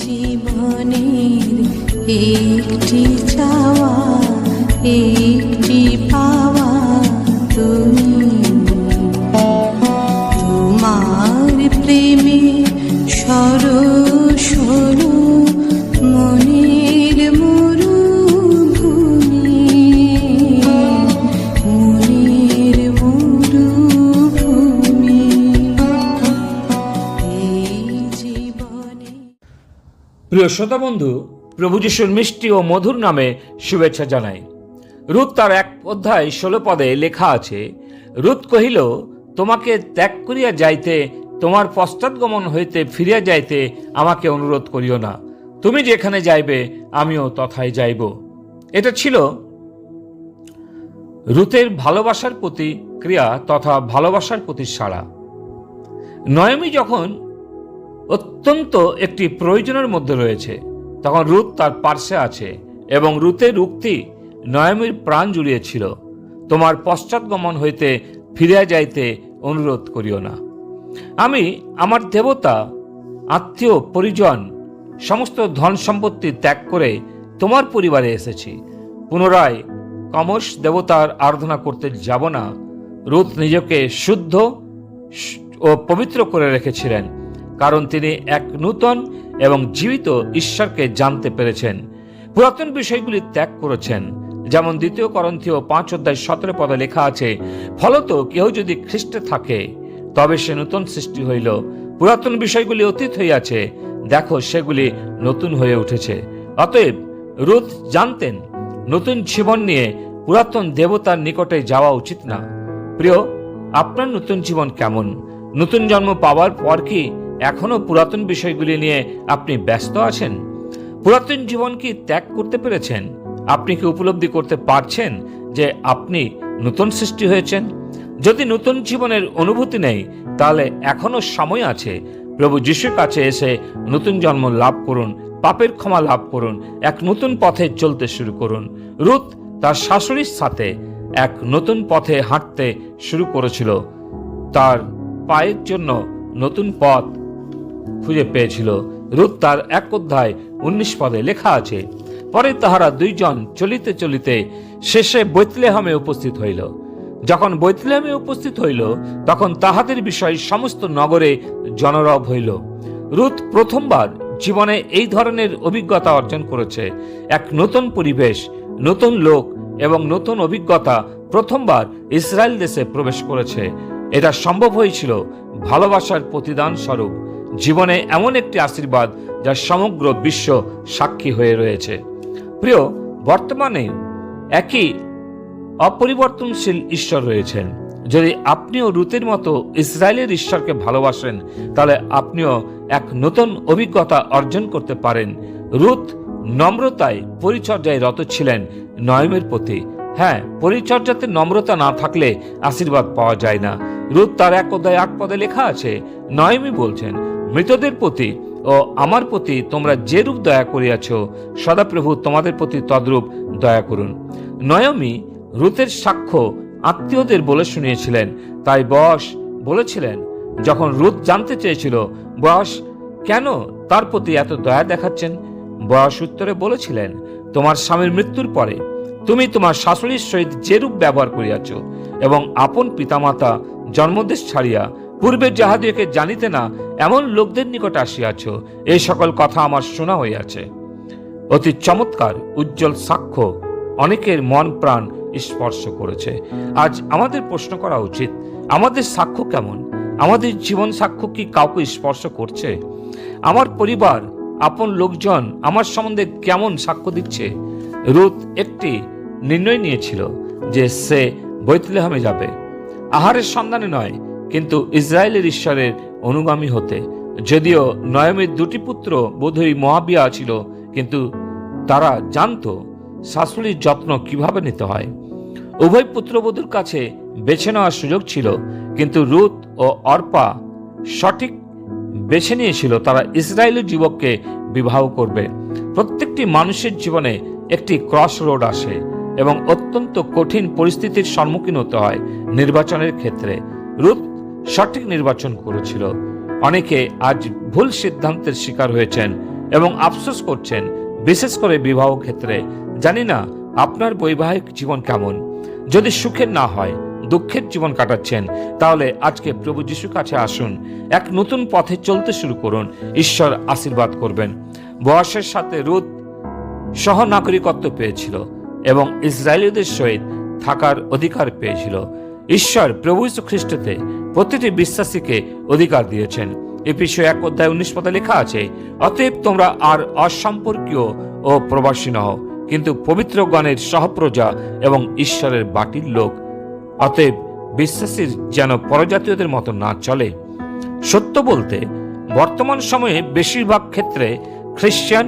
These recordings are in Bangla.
জীবনের একটি চাওয়া, একটি পাওয়া, তুমি তোমার প্রেমে সরস হলো মনের মরুভূমি, মনের মরুভূমি এই জীবনে। প্রিয় শ্রোতা বন্ধু, প্রভু যিশুর মিষ্টি ও মধুর নামে শুভেচ্ছা জানাই। রূৎ তার 1 অধ্যায় 16 পদে লেখা আছে, রূৎ কহিল, তোমাকে ত্যাগ করিয়া যাইতে, তোমার পশ্চাৎগমন হইতে ফিরিয়া যাইতে আমাকে অনুরোধ করিও না। তুমি যেখানে যাইবে আমিও তথায় যাইব। এটা ছিল রূতের ভালোবাসার প্রতি ক্রিয়া তথা ভালোবাসার প্রতি সাড়া। নয়মি যখন অত্যন্ত একটি প্রয়োজনের মধ্যে রয়েছে, তখন রূৎ তার পার্শ্বে আছে এবং রূতের উক্তি নয়মির প্রাণ জুড়িয়েছিল, তোমার পশ্চাৎগমন হইতে ফিরিয়া যাইতে অনুরোধ করিও না। আমি আমার দেবতা, আত্মীয় পরিজন, সমস্ত ধন সম্পত্তি ত্যাগ করে তোমার পরিবারে এসেছি। পুনরায় কমস দেবতার আরাধনা করতে যাব না। রূৎ নিজেকে শুদ্ধ ও পবিত্র করে রেখেছিলেন, কারণ তিনি এক নূতন এবং জীবিত ঈশ্বরকে জানতে পেরেছেন। পুরাতন বিষয়গুলি ত্যাগ করেছেন, যেমন 2 করন্থীয় 5 অধ্যায় 17 পদে লেখা আছে, ফলত কেউ যদি খ্রিস্টে থাকে তবে সে নূতন সৃষ্টি হইল, পুরাতন বিষয়গুলি অতীত হইয়াছে, দেখো সেগুলি নতুন হয়ে উঠেছে। অতএব রূৎ জানতেন নতুন জীবন নিয়ে পুরাতন দেবতার নিকটে যাওয়া উচিত না। প্রিয়, আপনার নতুন জীবন কেমন? নতুন জন্ম পাওয়ার পর কি এখনো পুরাতন বিষয়গুলি নিয়ে আপনি ব্যস্ত আছেন? পুরাতন জীবন কি ত্যাগ করতে পেরেছেন? আপনি কি উপলব্ধি করতে পারছেন যে আপনি নতুন সৃষ্টি হয়েছেন? যদি নতুন জীবনের অনুভূতি নেই, তাহলে এখনো সময় আছে। প্রভু যিশুর কাছে এসে নতুন জন্ম লাভ করুন, পাপের ক্ষমা লাভ করুন, এক নতুন পথে চলতে শুরু করুন। রূৎ তার শাশুড়ির সাথে এক নতুন পথে হাঁটতে শুরু করেছিল, তার পায়ের জন্য নতুন পথ খুঁজে পেয়েছিল। রূৎ তার 1 অধ্যায় 19 পদে লেখা আছে, পরে তাহারা 2 জন চলিতে চলিতে শেষে বেথলেহেমে উপস্থিত হইল। যখন বেথলেহেমে উপস্থিত হইল, তখন তাহাদের বিষয় সমস্ত নগরে জনরব হইল। রূৎ প্রথমবার জীবনে এই ধরনের অভিজ্ঞতা অর্জন করেছে। এক নতুন পরিবেশ, নতুন লোক এবং নতুন অভিজ্ঞতা প্রথমবার ইসরায়েল দেশে প্রবেশ করেছে। এটা সম্ভব হয়েছিল ভালোবাসার প্রতিদান স্বরূপ। জীবনে এমন একটি আশীর্বাদ যা সমগ্র বিশ্ব সাক্ষী হয়ে রয়েছে। প্রিয়, বর্তমানে একই অপরিবর্তনশীল ঈশ্বর রয়েছেন। যদি আপনিও রূতের মতো ইসরায়েলের ঈশ্বরকে ভালোবাসেন, তাহলে আপনিও এক নতুন অভিজ্ঞতা অর্জন করতে পারেন। রূৎ নম্রতায় পরিচর্যায় রত ছিলেন নয়মের প্রতি। হ্যাঁ, পরিচর্যাতে নম্রতা না থাকলে আশীর্বাদ পাওয়া যায় না। রূৎ তার 1 অধ্যায় 8 পদে লেখা আছে, নয়মি বলছেন, মৃতদের প্রতি ও আমার প্রতি তোমরা যেরূপ দয়া করিয়াছ, সদাপ্রভু তোমাদের প্রতি তদ্রূপ দয়া করুন। নয়মি রূতের সাক্ষ্য আত্মীয়দের বলে শুনিয়েছিলেন। তাই বয়স বলেছিলেন, যখন রূৎ জানতে চেয়েছিল বয়স কেন তার প্রতি এত দয়া দেখাচ্ছেন, বয়স উত্তরে বলেছিলেন, তোমার স্বামীর মৃত্যুর পরে তুমি তোমার শাশুড়ির সহিত যেরূপ ব্যবহার করিয়াছ এবং আপন পিতামাতা জন্মদেশ ছাড়িয়া পূর্বে যাহাদিওকে জানিতে না এমন লোকদের নিকট আসিয়াছ, এই সকল কথা আমার শোনা হইয়াছে। অতি চমৎকার উজ্জ্বল সাক্ষ্য অনেকের মন প্রাণ স্পর্শ করেছে। আজ আমাদের প্রশ্ন করা উচিত, আমাদের সাক্ষ্য কেমন? আমাদের জীবন সাক্ষ্য কি কাউকে স্পর্শ করছে? আমার পরিবার, আপন লোকজন আমার সম্বন্ধে কেমন সাক্ষ্য দিচ্ছে? রূৎ একটি নির্ণয় নিয়েছিল যে সে বেথলেহেমে যাবে, আহারের সন্ধানে নয়, কিন্তু ইসরায়েলের ঈশ্বরের অনুগামী হতে। যদিও নয়মের 2টি পুত্র বোধহয় মোয়াবিয়া ছিল, কিন্তু তারা জানতো শাশুড়ির যত্ন কিভাবে নিতে হয়। উভয় পুত্রবধূর কাছে বেছে নেওয়ার সুযোগ ছিল, কিন্তু রূৎ ও অর্পা সঠিক বেছে নিয়েছিল তারা ইসরায়েলি যুবককে বিবাহ করবে। প্রত্যেকটি মানুষের জীবনে একটি ক্রস রোড আসে এবং অত্যন্ত কঠিন পরিস্থিতির সম্মুখীন হতে হয় নির্বাচনের ক্ষেত্রে। রূৎ সঠিক নির্বাচন করেছিল। অনেকে আজ ভুল সিদ্ধান্তের শিকার হয়েছেন এবং আফসোস করছেন, বিশেষ করে বিবাহ ক্ষেত্রে। জানি না আপনার বৈবাহিক জীবন কেমন। যদি সুখের না হয়, দুঃখের জীবন কাটাচ্ছেন, তাহলে আজকে প্রভু যিশুর কাছে আসুন। এক নতুন পথে চলতে শুরু করুন। ঈশ্বর আশীর্বাদ করবেন। বয়সের সাথে রুথ সহনাগরিকত্ব পেয়েছিল এবং ইসরায়েলীদের সহিত থাকার অধিকার পেয়েছিল। ঈশ্বর প্রভু যীশু খ্রিস্টতে প্রতিটি বিশ্বাসীকে অধিকার দিয়েছেন। এফেসীয় 1:19 লেখা আছে, অতএব তোমরা আর অসম্পর্কীয় ও প্রবাসী নও, কিন্তু পবিত্রগণের সহপ্রজা এবং ঈশ্বরের বাটির লোক। অতএব বিশ্বাসীর যেন পরজাতীয়দের মতো না চলে। সত্য বলতে বর্তমান সময়ে বেশিরভাগ ক্ষেত্রে খ্রিস্টান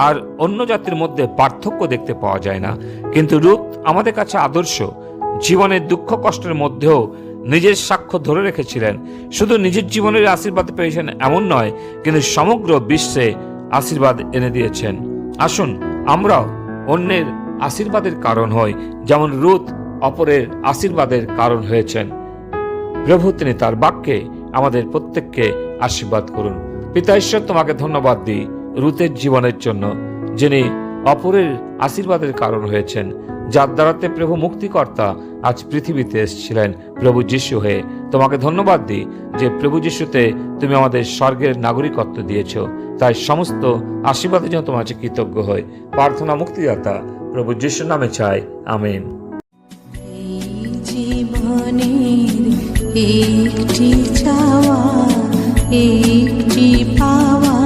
আর অন্য জাতির মধ্যে পার্থক্য দেখতে পাওয়া যায় না, কিন্তু রুথ আমাদের কাছে আদর্শ। জীবনের দুঃখ কষ্টের মধ্যেও নিজের সাক্ষ্য ধরে রেখেছিলেন। শুধু নিজের জীবনের আশীর্বাদ পেয়েছেন এমন নয়, কিন্তু সমগ্র বিশ্বে আশীর্বাদ এনে দিয়েছেন। আসুন আমরাও অন্যের আশীর্বাদের কারণ হই, যেমন রুথ অপরের আশীর্বাদের কারণ হয়েছেন। প্রভু তিনি তার বাক্যে আমাদের প্রত্যেককে আশীর্বাদ করুন। পিতা ঈশ্বর, তোমাকে ধন্যবাদ দিই রুথের জীবনের জন্য, যিনি অপরের আশীর্বাদের কারণ হয়েছেন, যার দ্বারাতে প্রভু মুক্তিকর্তা আজ পৃথিবীতে এসেছিলেন প্রভু যিশু হয়ে। তোমাকে ধন্যবাদ দিই যে প্রভু যিশুতে তুমি আমাদের স্বর্গের নাগরিকত্ব দিয়েছ। তাই সমস্ত আশীর্বাদের জন্য তোমার কাছে কৃতজ্ঞ হই। প্রার্থনা মুক্তিদাতা প্রভু যিশুর নামে চাই, আমিন। এই জীবনের একটি চাওয়া, একটি পাওয়া,